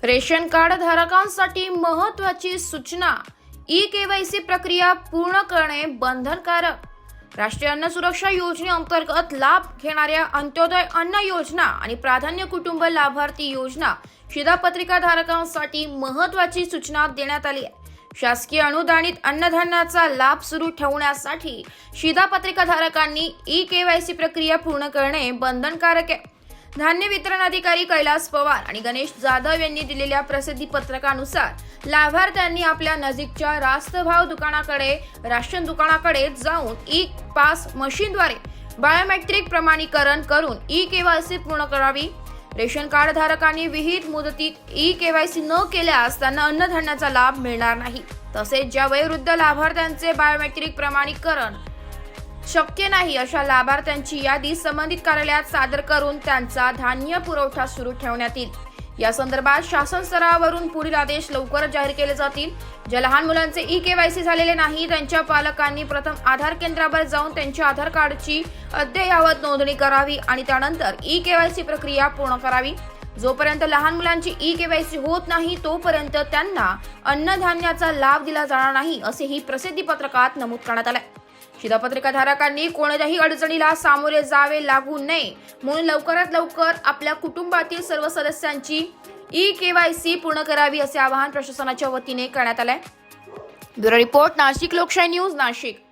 Ration card धारकांसाठी महत्त्वाची सूचना. ई-केवायसी प्रक्रिया पूर्ण करणे बंधनकारक. राष्ट्रीय अन्न सुरक्षा योजनेअंतर्गत लाभ घेणाऱ्या अंत्योदय अन्न योजना आणि प्राधान्य कुटुंब लाभार्थी योजना शिधापत्रिका धारकांसाठी महत्त्वाची सूचना देण्यात आली आहे. शासकीय अनुदानित अन्नधान्याचा लाभ सुरू ठेवण्यासाठी शिधापत्रिका धारकांनी ई-केवायसी प्रक्रिया पूर्ण करणे बंधनकारक आहे. धान्य वितरण अधिकारी कैलास पवार आणि गणेश जाधव यांनी दिलेल्या प्रसिद्धी पत्रकानुसार लाभार्थ्यांनी आपल्या नजीकच्या रास्त भाव दुकानाकडे राशन दुकानाकडे जाऊन ई पास मशीनद्वारे बायोमेट्रिक प्रमाणीकरण करून ई-केवायसी पूर्ण करावी. रेशन कार्ड धारकांनी विहित मुदतीत ई-केवायसी न केल्यास त्यांना अन्नधान्याचा लाभ मिळणार नाही. तसेच ज्या वयोवृद्ध लाभार्थ्यांचे बायोमेट्रिक प्रमाणीकरण शक्य नाही अशा लाभार्थ्यांची यादी संबंधित कार्यालयात सादर करून त्यांचा धान्य पुरवठा सुरू ठेवण्यात येईल. या संदर्भात शासन स्तरावरून पुढील आदेश लवकरच जाहीर केले जातील. ज्या लहान मुलांचे ई-केवायसी झालेले नाही त्यांच्या पालकांनी प्रथम आधार केंद्रावर जाऊन त्यांच्या आधार कार्डची अद्ययावत नोंदणी करावी आणि त्यानंतर ई-केवायसी प्रक्रिया पूर्ण करावी. जोपर्यंत लहान मुलांची ई-केवायसी होत नाही तोपर्यंत त्यांना अन्नधान्याचा लाभ दिला जाणार नाही असेही प्रसिद्धी पत्रकात नमूद करण्यात आले. शिधापत्रिका धारकांनी कोणत्याही अडचणीला सामोरे जावे लागू नये म्हणून लवकरात लवकर आपल्या कुटुंबातील सर्व सदस्यांची ई-केवायसी पूर्ण करावी असे आवाहन प्रशासनाच्या वतीने करण्यात आले. ब्युरो रिपोर्ट, नाशिक लोकशाही न्यूज, नाशिक.